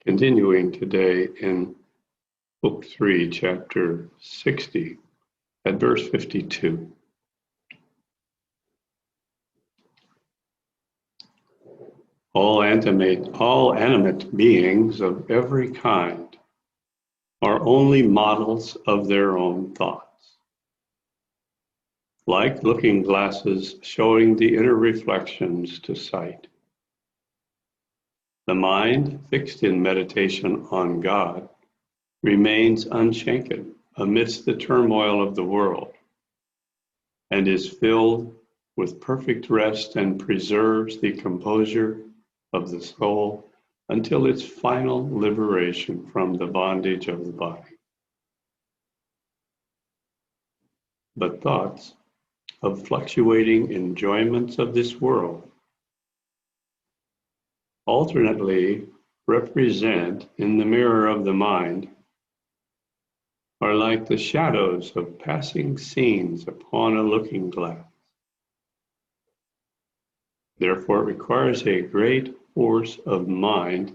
Continuing today in Book 3, Chapter 60, at verse 52. All animate beings of every kind are only models of their own thoughts, like looking glasses showing the inner reflections to sight. The mind, fixed in meditation on God, remains unshaken amidst the turmoil of the world, and is filled with perfect rest and preserves the composure of the soul until its final liberation from the bondage of the body. But thoughts of fluctuating enjoyments of this world alternately represent in the mirror of the mind are like the shadows of passing scenes upon a looking glass. Therefore, it requires a great force of mind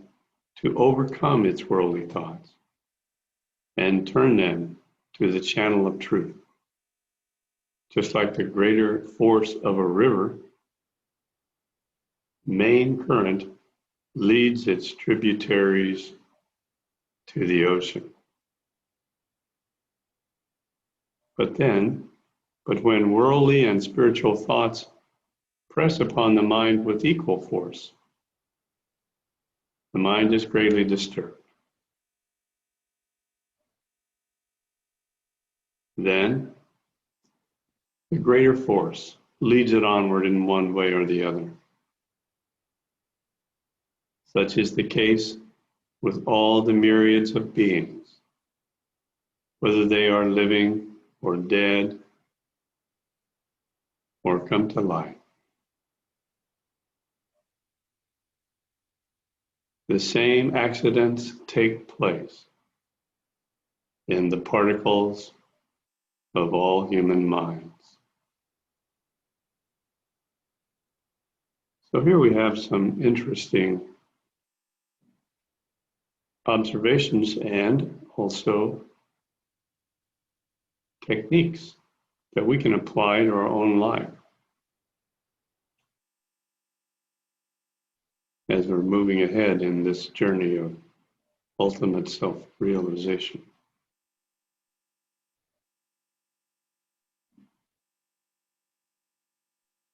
to overcome its worldly thoughts and turn them to the channel of truth. Just like the greater force of a river, main current leads its tributaries to the ocean. But when worldly and spiritual thoughts press upon the mind with equal force, the mind is greatly disturbed. Then, the greater force leads it onward in one way or the other. Such is the case with all the myriads of beings, whether they are living or dead or come to life. The same accidents take place in the particles of all human minds. So here we have some interesting observations and also techniques that we can apply to our own life as we're moving ahead in this journey of ultimate self-realization.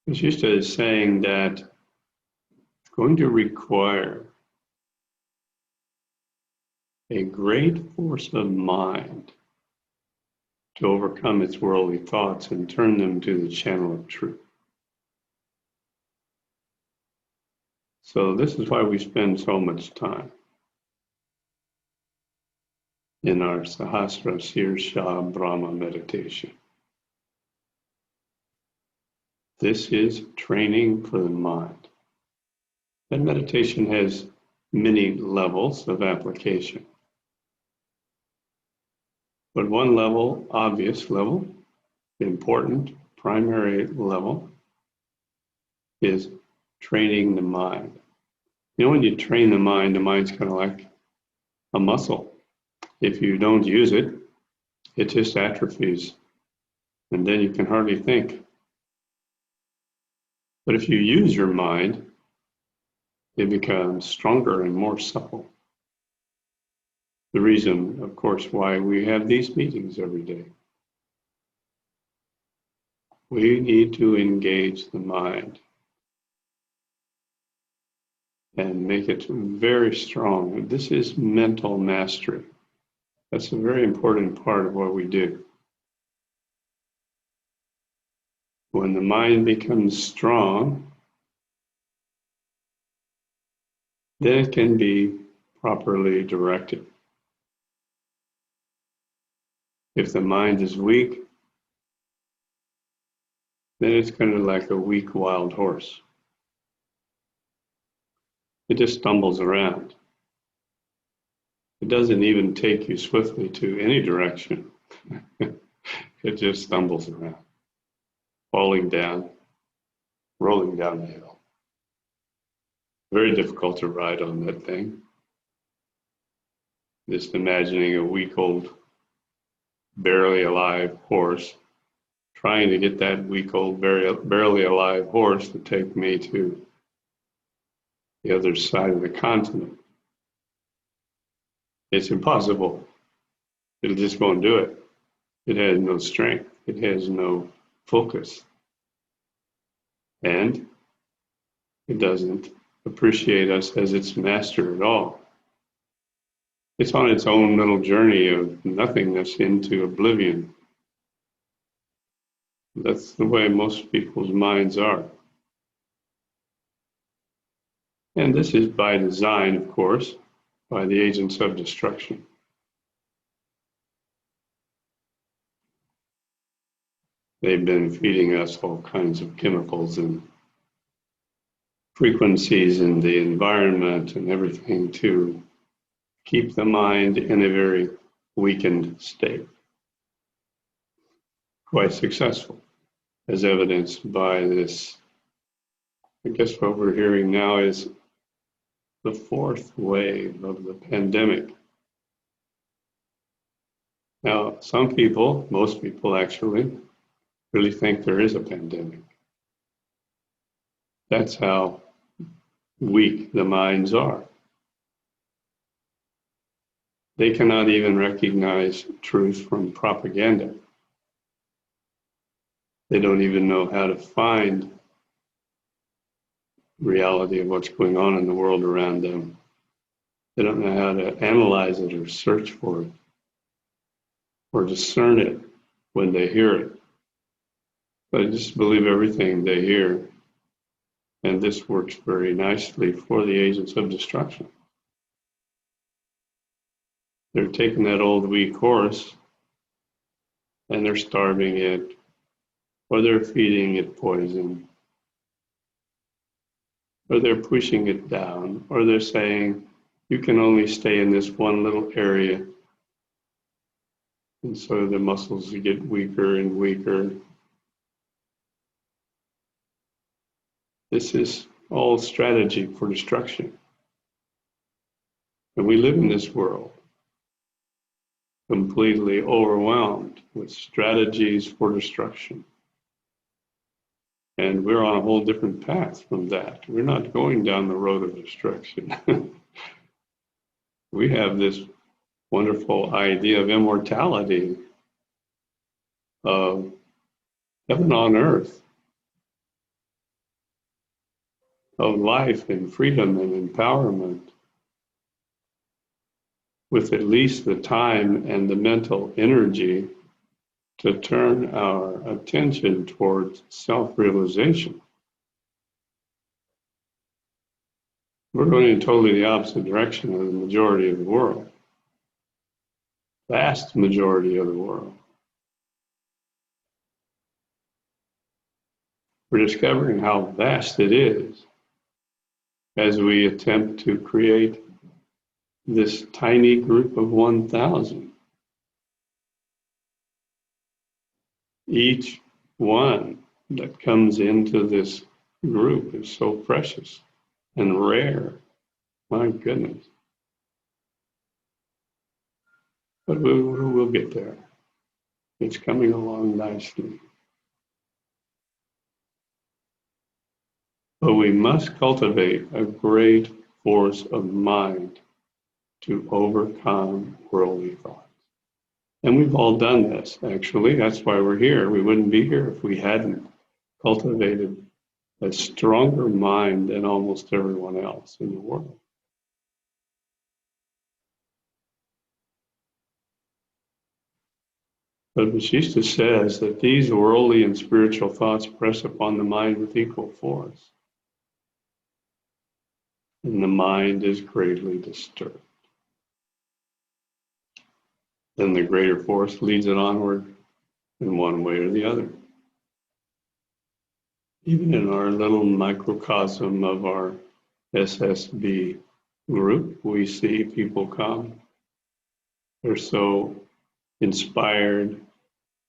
Vishishta is saying that it's going to require a great force of mind to overcome its worldly thoughts and turn them to the channel of truth. So this is why we spend so much time in our Sahasra Sirsha Brahma meditation. This is training for the mind. And meditation has many levels of application. But one level, obvious level, important, primary level, is training the mind. You know, when you train the mind's kind of like a muscle. If you don't use it, it just atrophies, and then you can hardly think. But if you use your mind, it becomes stronger and more supple. The reason, of course, why we have these meetings every day. We need to engage the mind and make it very strong. This is mental mastery. That's a very important part of what we do. When the mind becomes strong, then it can be properly directed. If the mind is weak, then it's kind of like a weak wild horse. It just stumbles around. It doesn't even take you swiftly to any direction. It just stumbles around, falling down, rolling down the hill. Very difficult to ride on that thing. Just imagining a week-old, barely alive horse, trying to get that week-old, barely alive horse to take me to the other side of the continent. It's impossible. It just won't do it. It has no strength. It has no focus. And it doesn't appreciate us as its master at all. It's on its own little journey of nothingness into oblivion. That's the way most people's minds are. And this is by design, of course, by the agents of destruction. They've been feeding us all kinds of chemicals and frequencies in the environment and everything to keep the mind in a very weakened state. Quite successful, as evidenced by this. I guess what we're hearing now is the fourth wave of the pandemic. Now, some people, most people actually, really think there is a pandemic. That's how weak the minds are. They cannot even recognize truth from propaganda. They don't even know how to find reality of what's going on in the world around them. They don't know how to analyze it or search for it or discern it when they hear it. But just believe everything they hear. And this works very nicely for the agents of destruction. They're taking that old weak horse and they're starving it, or they're feeding it poison, or they're pushing it down, or they're saying, you can only stay in this one little area. And so the muscles get weaker and weaker. This is all strategy for destruction. And we live in this world completely overwhelmed with strategies for destruction. And we're on a whole different path from that. We're not going down the road of destruction. We have this wonderful idea of immortality, of heaven on earth, of life and freedom and empowerment, with at least the time and the mental energy to turn our attention towards self-realization. We're going in totally the opposite direction of the majority of the world, vast majority of the world. We're discovering how vast it is as we attempt to create this tiny group of 1,000. Each one that comes into this group is so precious and rare. My goodness. But we'll get there. It's coming along nicely. But we must cultivate a great force of mind to overcome worldly thoughts. And we've all done this, actually. That's why we're here. We wouldn't be here if we hadn't cultivated a stronger mind than almost everyone else in the world. But Vashishta says that these worldly and spiritual thoughts press upon the mind with equal force. And the mind is greatly disturbed. Then the greater force leads it onward in one way or the other. Even in our little microcosm of our SSB group, we see people come. They're so inspired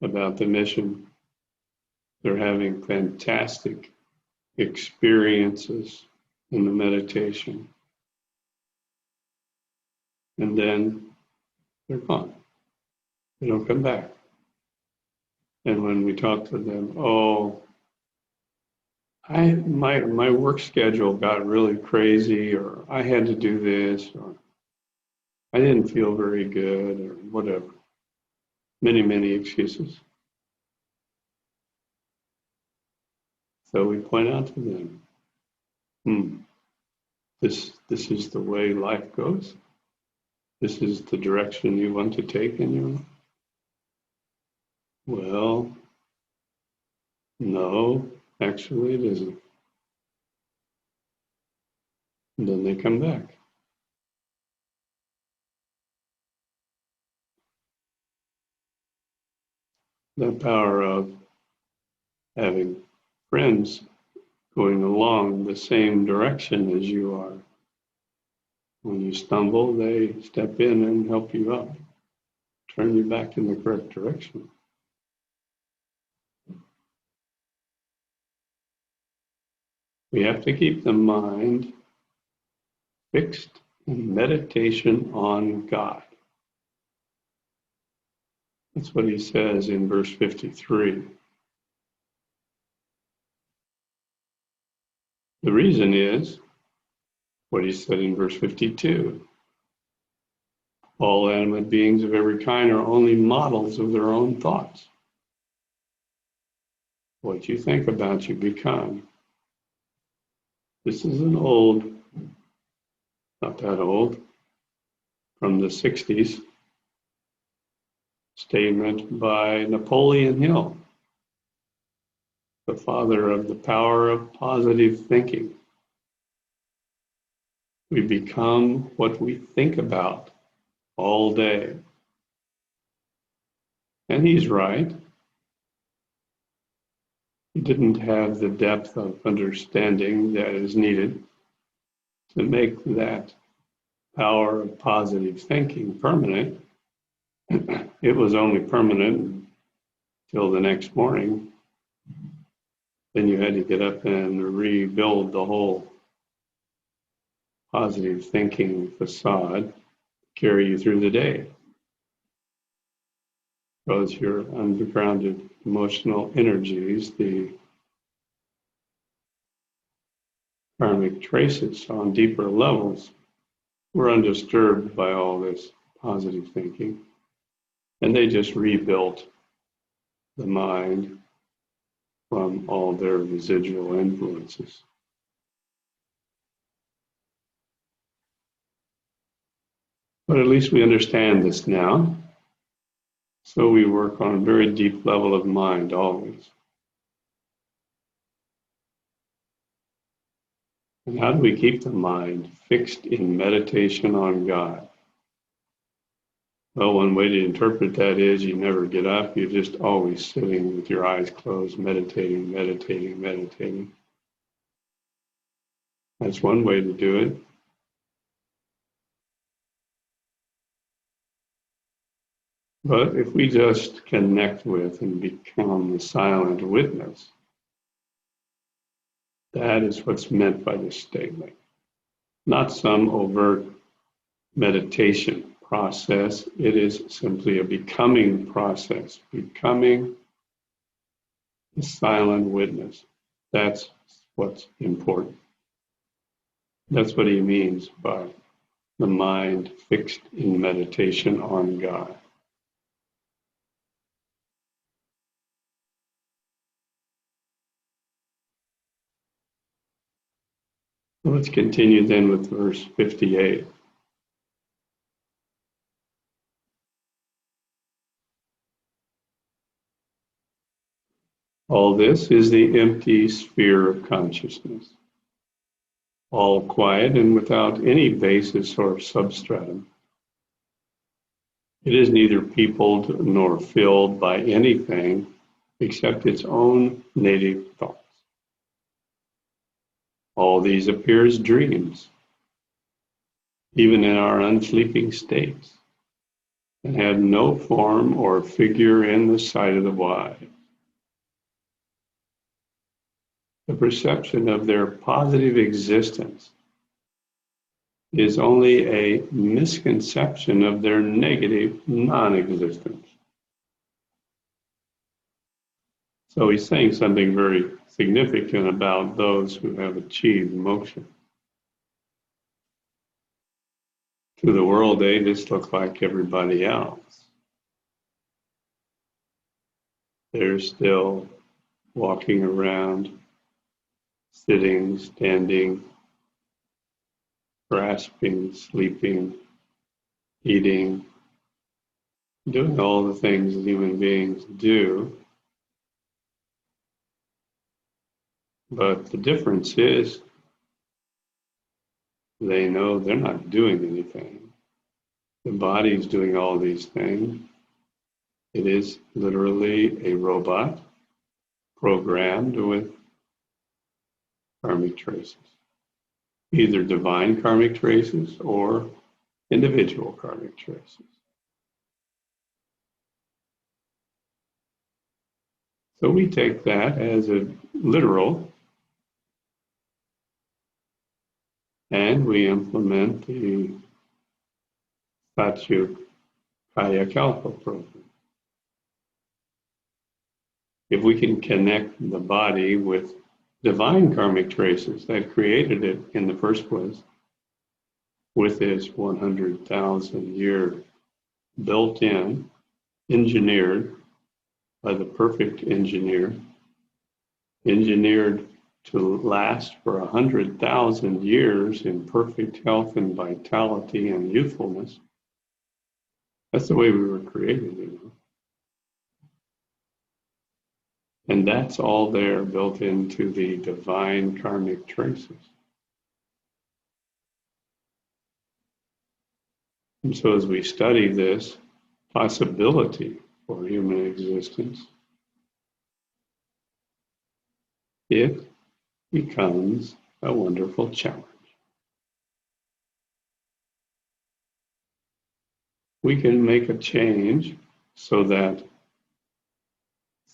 about the mission. They're having fantastic experiences in the meditation. And then they're gone. They don't come back. And when we talk to them, oh, my work schedule got really crazy, or I had to do this, or I didn't feel very good, or whatever. Many, many excuses. So we point out to them, this is the way life goes. This is the direction you want to take in your life. Well, no, actually it isn't. And then they come back. The power of having friends going along the same direction as you are. When you stumble, they step in and help you up, turn you back in the correct direction. We have to keep the mind fixed in meditation on God. That's what he says in verse 53. The reason is what he said in verse 52. All animate beings of every kind are only models of their own thoughts. What you think about, you become. This is an old, not that old, from the 60s, statement by Napoleon Hill, the father of the power of positive thinking. We become what we think about all day. And he's right. He didn't have the depth of understanding that is needed to make that power of positive thinking permanent. It was only permanent until the next morning. Then you had to get up and rebuild the whole positive thinking facade, carry you through the day. Because your undergrounded emotional energies, the karmic traces on deeper levels, were undisturbed by all this positive thinking. And they just rebuilt the mind from all their residual influences. But at least we understand this now. So we work on a very deep level of mind always. And how do we keep the mind fixed in meditation on God? Well, one way to interpret that is you never get up, you're just always sitting with your eyes closed, meditating, meditating, meditating. That's one way to do it. But if we just connect with and become the silent witness, that is what's meant by this statement. Not some overt meditation process. It is simply a becoming process, becoming the silent witness. That's what's important. That's what he means by the mind fixed in meditation on God. Let's continue then with verse 58. All this is the empty sphere of consciousness, all quiet and without any basis or substratum. It is neither peopled nor filled by anything except its own native thoughts. All these appear as dreams, even in our unsleeping states, and have no form or figure in the sight of the wise. The perception of their positive existence is only a misconception of their negative non-existence. So he's saying something very significant about those who have achieved moksha. To the world, they just look like everybody else. They're still walking around, sitting, standing, grasping, sleeping, eating, doing all the things human beings do. But the difference is they know they're not doing anything. The body's doing all these things. It is literally a robot programmed with karmic traces, either divine karmic traces or individual karmic traces. So we take that as a literal, and we implement the Satyu Kaya Kalpa program. If we can connect the body with divine karmic traces that created it in the first place, with its 100,000 year built-in, engineered by the perfect engineer, engineered to last for 100,000 years in perfect health and vitality and youthfulness. That's the way we were created, you know. And that's all there built into the divine karmic traces. And so as we study this possibility for human existence, it becomes a wonderful challenge. We can make a change so that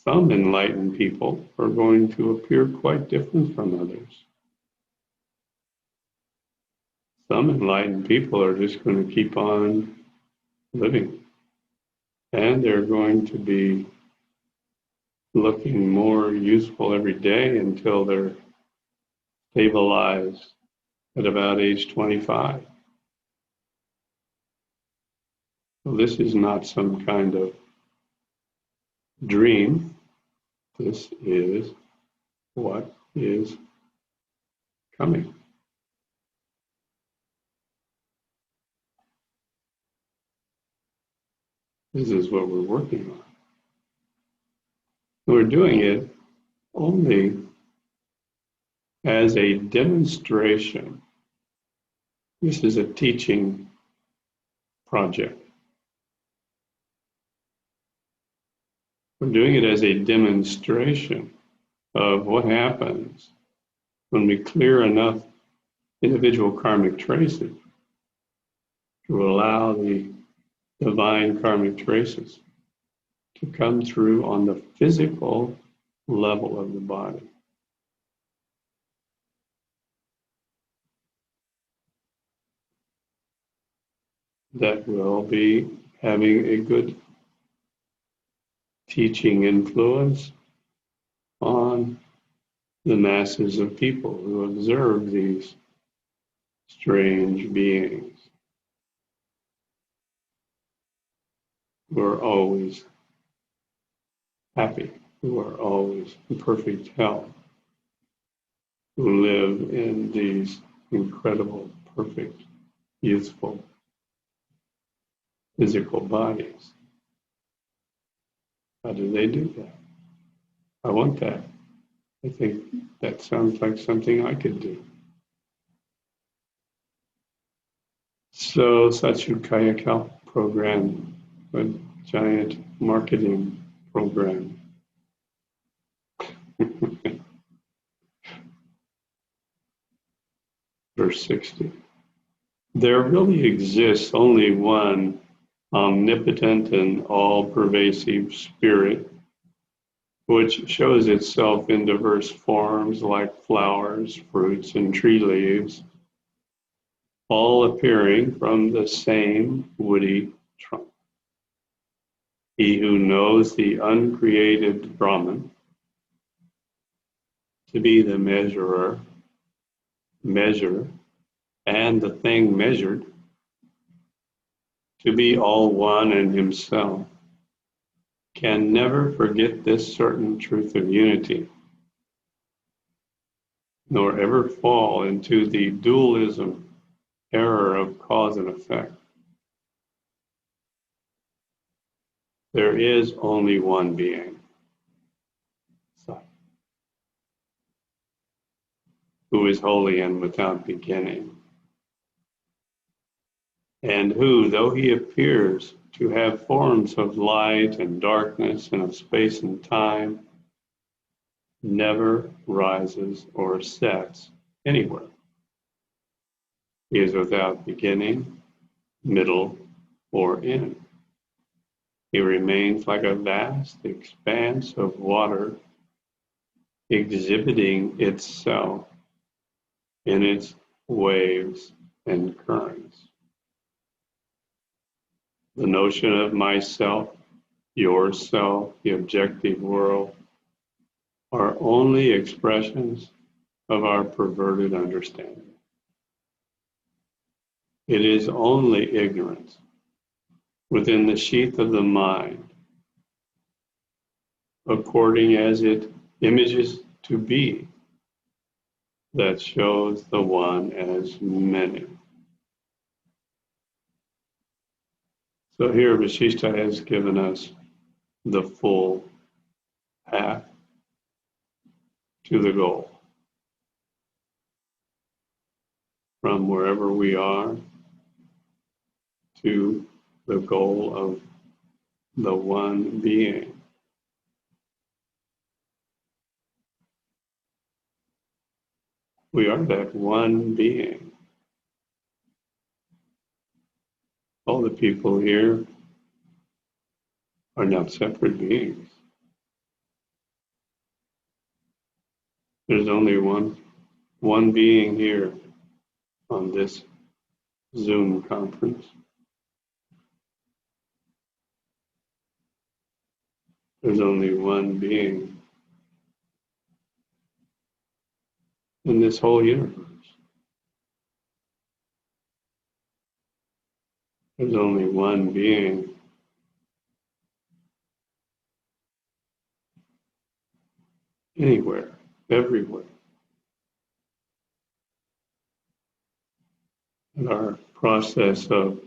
some enlightened people are going to appear quite different from others. Some enlightened people are just going to keep on living, and they're going to be looking more useful every day until they're stabilized at about age 25. So this is not some kind of dream. This is what is coming. This is what we're working on. We're doing it only as a demonstration. This is a teaching project. We're doing it as a demonstration of what happens when we clear enough individual karmic traces to allow the divine karmic traces to come through on the physical level of the body. That will be having a good teaching influence on the masses of people who observe these strange beings who are always happy, who are always in perfect health, who live in these incredible, perfect, youthful, physical bodies. How do they do that? I want that. I think that sounds like something I could do. So Satyu Kaya Kalpa program, a giant marketing program. Verse 60. There really exists only one omnipotent and all-pervasive spirit, which shows itself in diverse forms like flowers, fruits, and tree leaves, all appearing from the same woody trunk. He who knows the uncreated Brahman to be the measurer, measure, and the thing measured, to be all one in himself, can never forget this certain truth of unity, nor ever fall into the dualism error of cause and effect. There is only one being, who is holy and without beginning, and who, though he appears to have forms of light and darkness and of space and time, never rises or sets anywhere. He is without beginning, middle, or end. He remains like a vast expanse of water, exhibiting itself in its waves and currents. The notion of myself, yourself, the objective world, are only expressions of our perverted understanding. It is only ignorance within the sheath of the mind, according as it images to be, that shows the one as many. So here Vasishtha has given us the full path to the goal. From wherever we are to the goal of the one being. We are that one being. All the people here are not separate beings. There's only one being here on this Zoom conference. There's only one being in this whole universe. There's only one being anywhere, everywhere. And our process of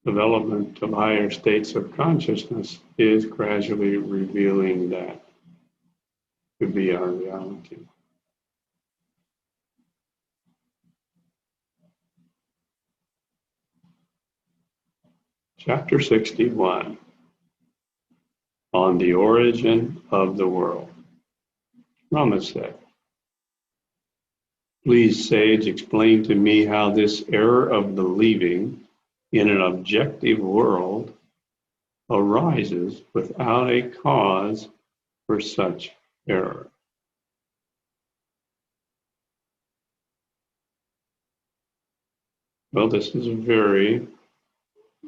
development of higher states of consciousness is gradually revealing that to be our reality. Chapter 61, on the origin of the world. Brahma said, "Please, sage, explain to me how this error of believing in an objective world arises without a cause for such error." Well, this is a very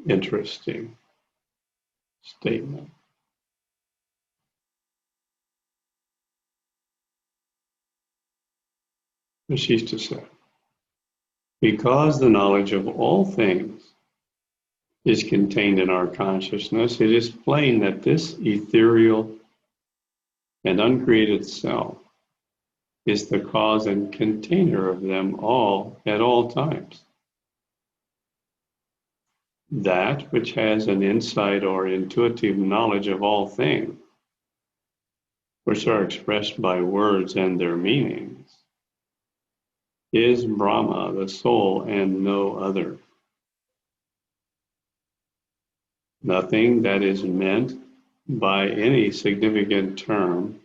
interesting statement. Vasishtha said, because the knowledge of all things is contained in our consciousness, it is plain that this ethereal and uncreated self is the cause and container of them all at all times. That which has an insight or intuitive knowledge of all things, which are expressed by words and their meanings, is Brahma, the soul, and no other. Nothing that is meant by any significant term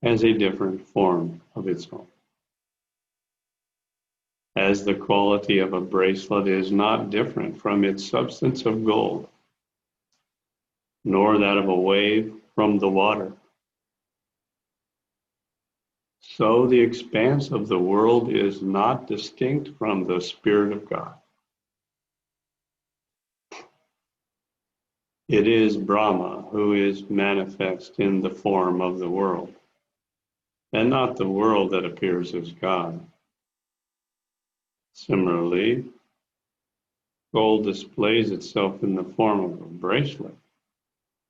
has a different form of its own. As the quality of a bracelet is not different from its substance of gold, nor that of a wave from the water, So the expanse of the world is not distinct from the Spirit of God. It is Brahma who is manifest in the form of the world, and not the world that appears as God. Similarly, gold displays itself in the form of a bracelet.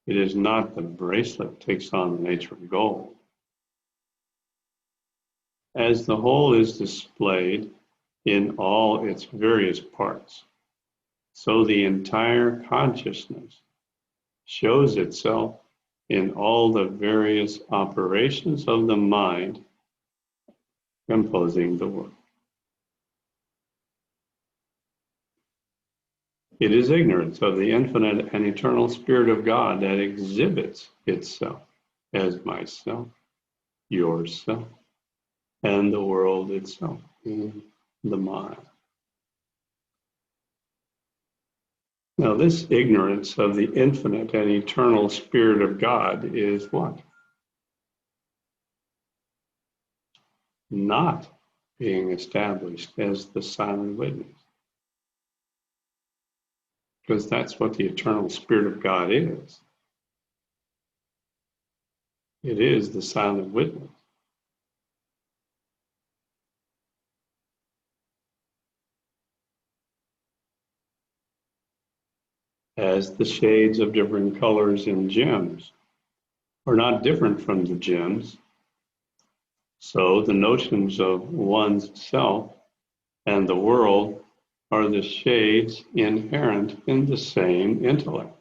It is not the bracelet takes on the nature of gold. As the whole is displayed in all its various parts, so the entire consciousness shows itself in all the various operations of the mind composing the world. It is ignorance of the infinite and eternal Spirit of God that exhibits itself as myself, yourself, and the world itself in the mind. Now, this ignorance of the infinite and eternal Spirit of God is what? Not being established as the silent witness. Because that's what the eternal Spirit of God is. It is the silent witness. As the shades of different colors in gems are not different from the gems, so the notions of one's self and the world are the shades inherent in the same intellect,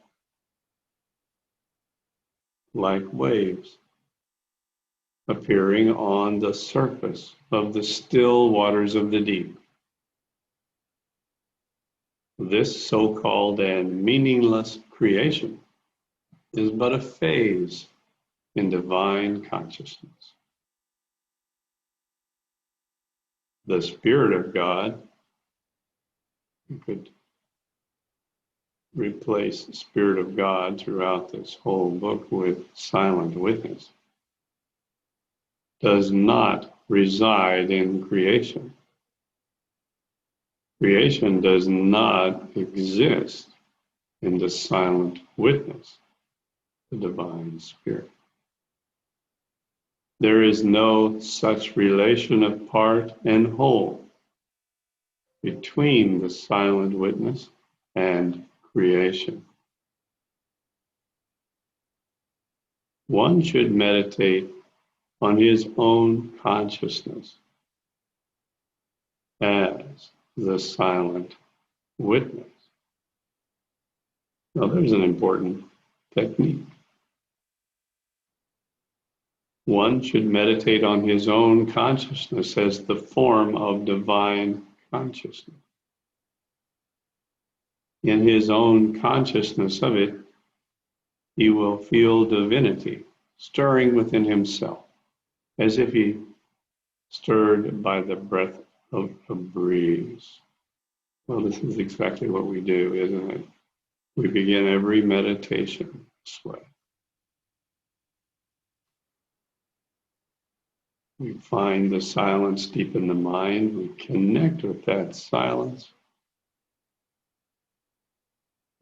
like waves appearing on the surface of the still waters of the deep. This so-called and meaningless creation is but a phase in divine consciousness. The Spirit of God, you could replace Spirit of God throughout this whole book with silent witness, does not reside in creation. Creation does not exist in the silent witness, the divine Spirit. There is no such relation of part and whole between the silent witness and creation. One should meditate on his own consciousness as the silent witness. Now, there's an important technique. One should meditate on his own consciousness as the form of divine consciousness. In his own consciousness of it, he will feel divinity stirring within himself, as if he stirred by the breath of a breeze. Well, this is exactly what we do, isn't it? We begin every meditation this way. We find the silence deep in the mind. We connect with that silence.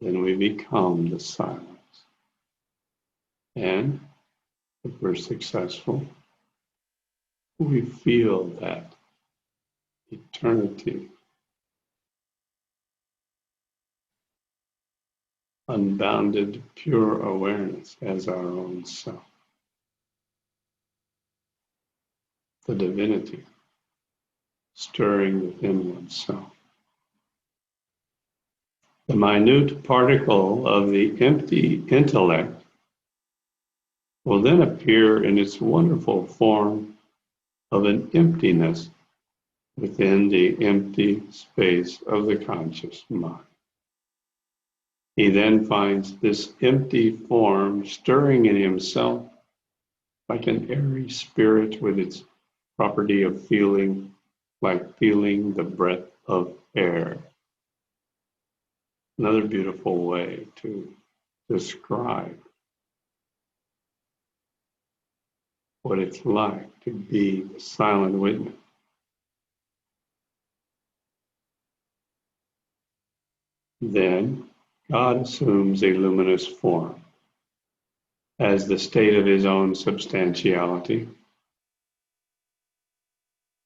Then we become the silence. And if we're successful, we feel that eternity, unbounded, pure awareness as our own self. The divinity stirring within oneself. The minute particle of the empty intellect will then appear in its wonderful form of an emptiness within the empty space of the conscious mind. He then finds this empty form stirring in himself like an airy spirit with its property of feeling, like feeling the breath of air. Another beautiful way to describe what it's like to be the silent witness. Then God assumes a luminous form as the state of his own substantiality,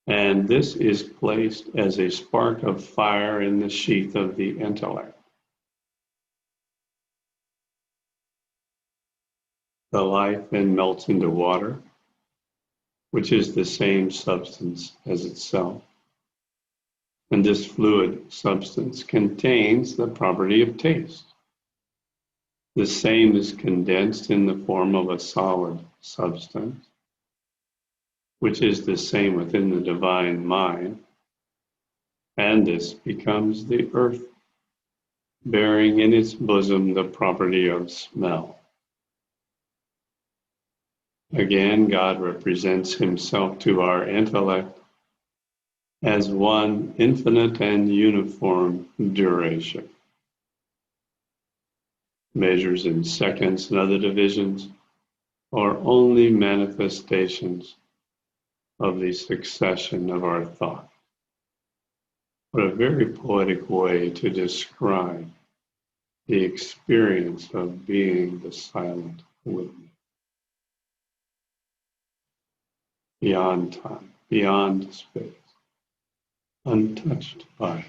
and this is placed as a spark of fire in the sheath of the intellect. The light then melts into water, which is the same substance as itself. And this fluid substance contains the property of taste. The same is condensed in the form of a solid substance, which is the same within the divine mind. And this becomes the earth, bearing in its bosom the property of smell. Again, God represents himself to our intellect as one infinite and uniform duration. Measures in seconds and other divisions are only manifestations of the succession of our thought. What a very poetic way to describe the experience of being the silent witness. Beyond time, beyond space, untouched by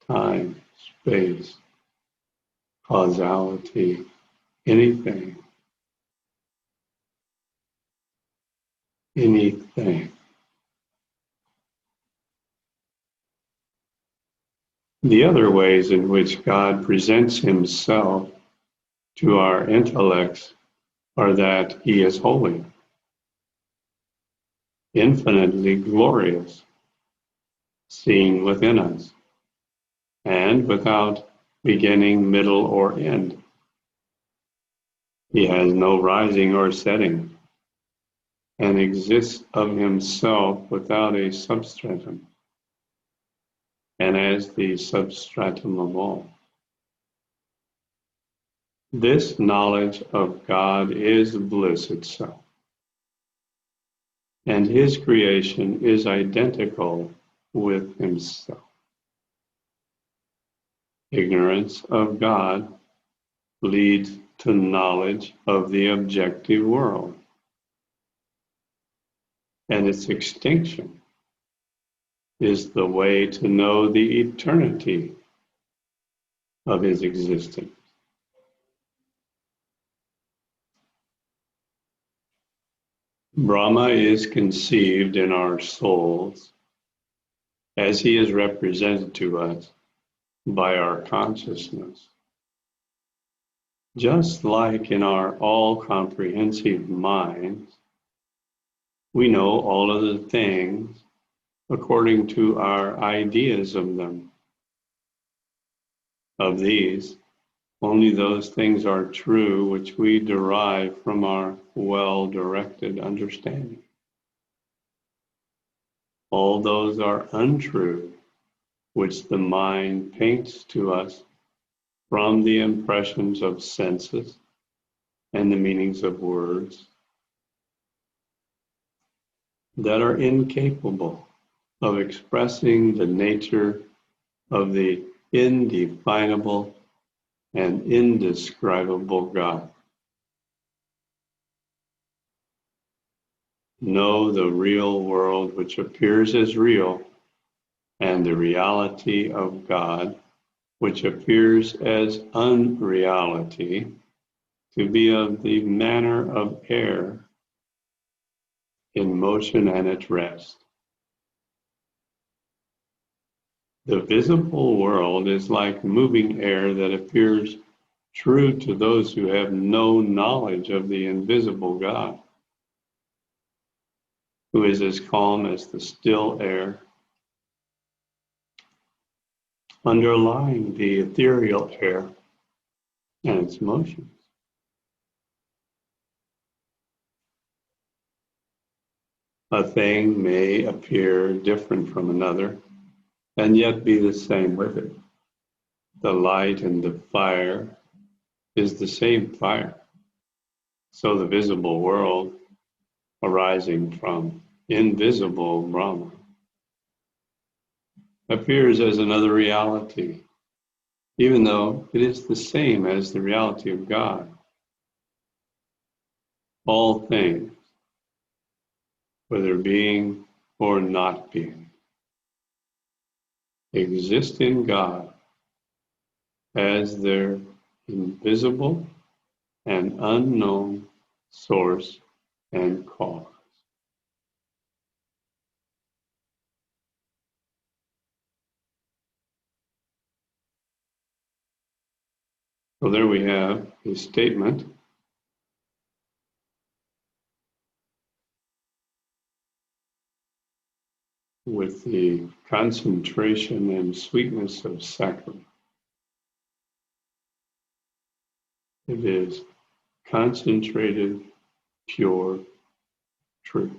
time, space, causality, anything. The other ways in which God presents himself to our intellects are that he is holy, infinitely glorious, seen within us, and without beginning, middle, or end. He has no rising or setting, and exists of himself without a substratum, and as the substratum of all. This knowledge of God is bliss itself, and his creation is identical with himself. Ignorance of God leads to knowledge of the objective world, and its extinction is the way to know the eternity of his existence. Brahma is conceived in our souls as he is represented to us by our consciousness. Just like in our all-comprehensive minds, we know all of the things according to our ideas of them. Of these, only those things are true which we derive from our well-directed understanding. All those are untrue, which the mind paints to us from the impressions of senses and the meanings of words that are incapable of expressing the nature of the indefinable and indescribable God. Know the real world which appears as real, and the reality of God which appears as unreality to be of the manner of air in motion and at rest. The visible world is like moving air that appears true to those who have no knowledge of the invisible God, who is as calm as the still air, underlying the ethereal air and its motions. A thing may appear different from another, and yet be the same with it. The light and the fire is the same fire. So the visible world arising from invisible Brahman, appears as another reality, even though it is the same as the reality of God. All things, whether being or not being, exist in God as their invisible and unknown source and cause. So there we have a statement with the concentration and sweetness of sacrament. It is concentrated, pure truth.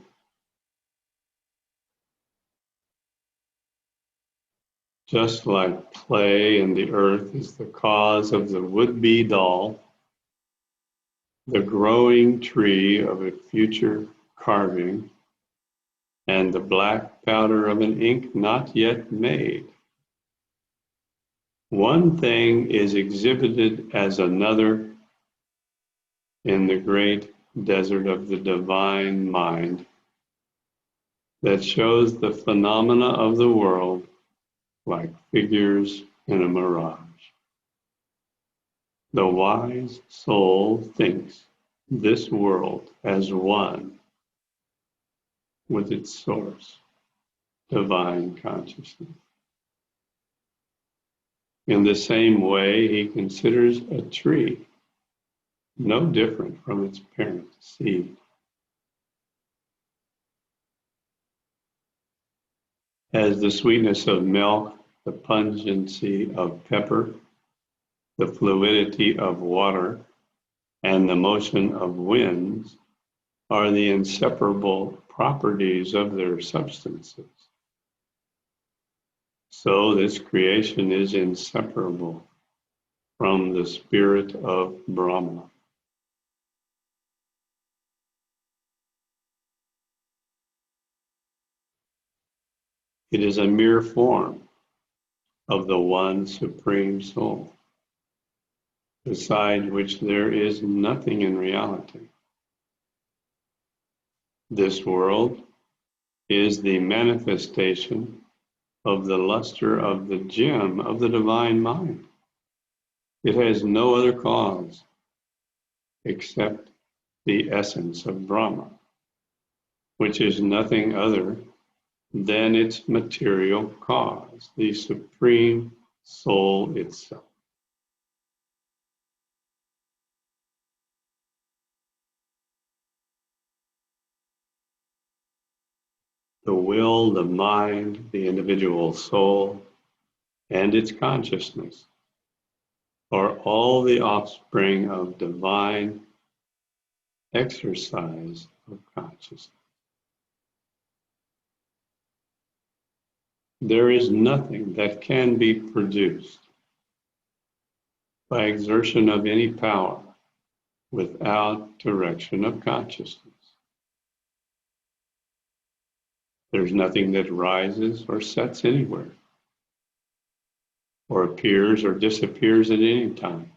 Just like clay in the earth is the cause of the would-be doll, the growing tree of a future carving, and the black powder of an ink not yet made. One thing is exhibited as another in the great desert of the divine mind that shows the phenomena of the world like figures in a mirage. The wise soul thinks this world as one with its source, divine consciousness. In the same way, he considers a tree no different from its parent seed. As the sweetness of milk, the pungency of pepper, the fluidity of water, and the motion of winds are the inseparable properties of their substances. So this creation is inseparable from the spirit of Brahman. It is a mere form of the one supreme soul, beside which there is nothing in reality. This world is the manifestation of the luster of the gem of the divine mind. It has no other cause except the essence of Brahma, which is nothing other than its material cause, the supreme soul itself. The will, the mind, the individual soul, and its consciousness are all the offspring of divine exercise of consciousness. There is nothing that can be produced by exertion of any power without direction of consciousness. There's nothing that rises or sets anywhere, or appears or disappears at any time.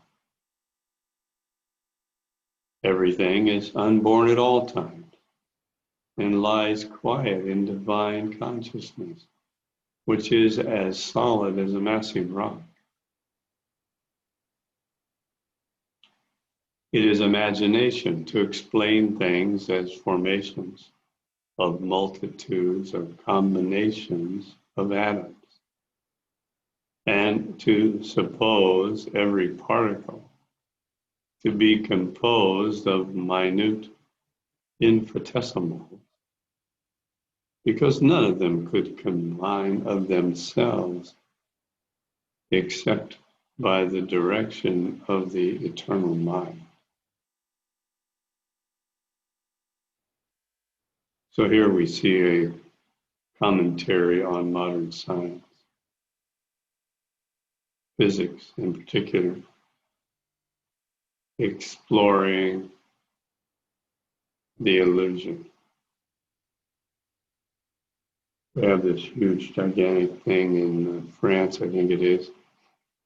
Everything is unborn at all times and lies quiet in divine consciousness, which is as solid as a massive rock. It is imagination to explain things as formations of multitudes of combinations of atoms, and to suppose every particle to be composed of minute infinitesimals, because none of them could combine of themselves except by the direction of the eternal mind. So here we see a commentary on modern science, physics in particular, exploring the illusion They have this huge, gigantic thing in France, I think it is,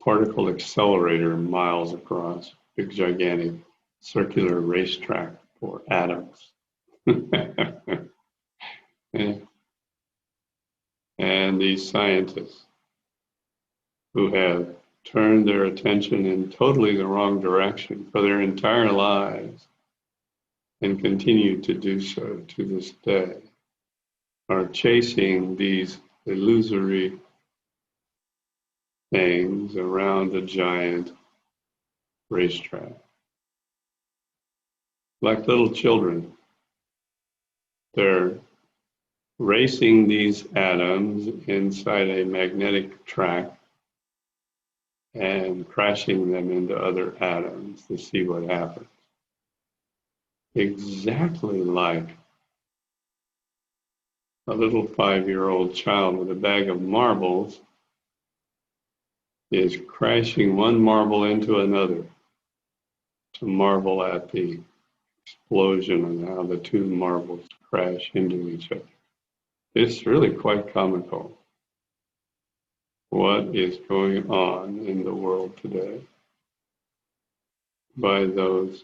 particle accelerator miles across, big, gigantic circular racetrack for atoms. And these scientists who have turned their attention in totally the wrong direction for their entire lives and continue to do so to this day are chasing these illusory things around a giant racetrack. Like little children, they're racing these atoms inside a magnetic track and crashing them into other atoms to see what happens. Exactly like a little 5-year-old child with a bag of marbles is crashing one marble into another to marvel at the explosion and how the two marbles crash into each other. It's really quite comical what is going on in the world today by those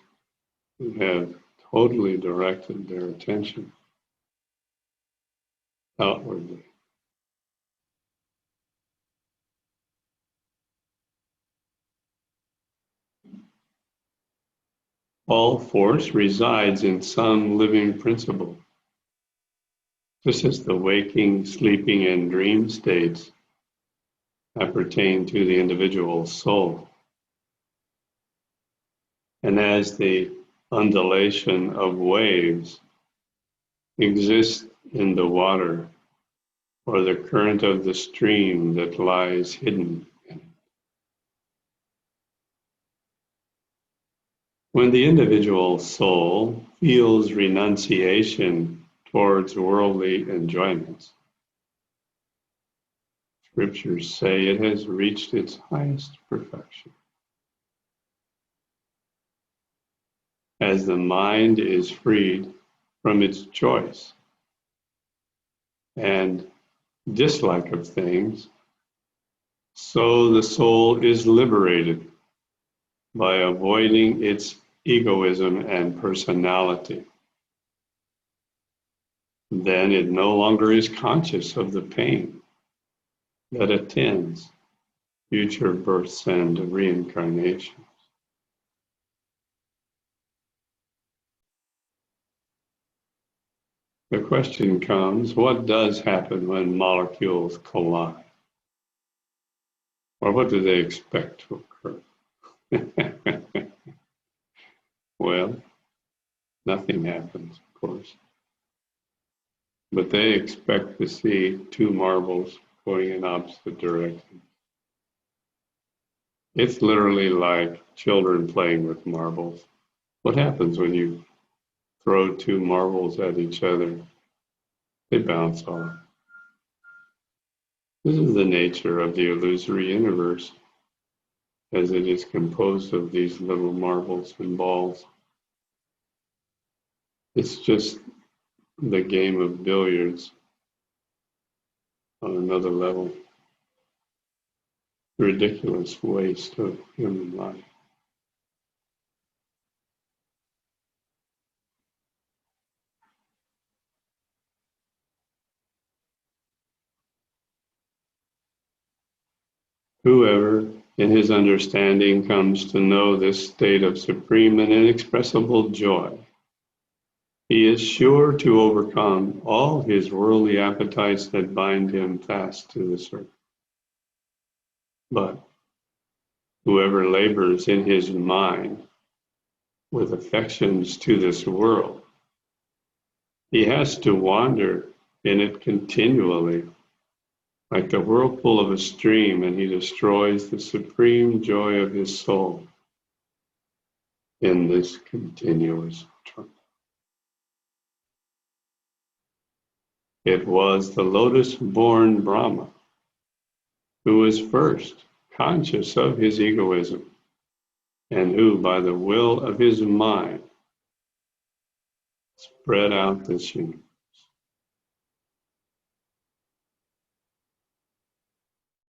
who have totally directed their attention outwardly. All force resides in some living principle. Just as the waking, sleeping, and dream states appertain to the individual soul. And as the undulation of waves exists in the water or the current of the stream that lies hidden in it. When the individual soul feels renunciation towards worldly enjoyments, scriptures say it has reached its highest perfection. As the mind is freed from its choice and dislike of things, so the soul is liberated by avoiding its egoism and personality. Then it no longer is conscious of the pain that attends future births and reincarnations. The question comes, what does happen when molecules collide? Or what do they expect to occur? Well, nothing happens, of course. But they expect to see two marbles going in opposite directions. It's literally like children playing with marbles. What happens when you throw two marbles at each other? They bounce off. This is the nature of the illusory universe, as it is composed of these little marbles and balls. It's just the game of billiards on another level. Ridiculous waste of human life. Whoever, in his understanding, comes to know this state of supreme and inexpressible joy, he is sure to overcome all his worldly appetites that bind him fast to this earth. But whoever labors in his mind with affections to this world, he has to wander in it continually, like the whirlpool of a stream, and he destroys the supreme joy of his soul in this continuous turn. It was the lotus-born Brahma who was first conscious of his egoism and who, by the will of his mind, spread out this universe.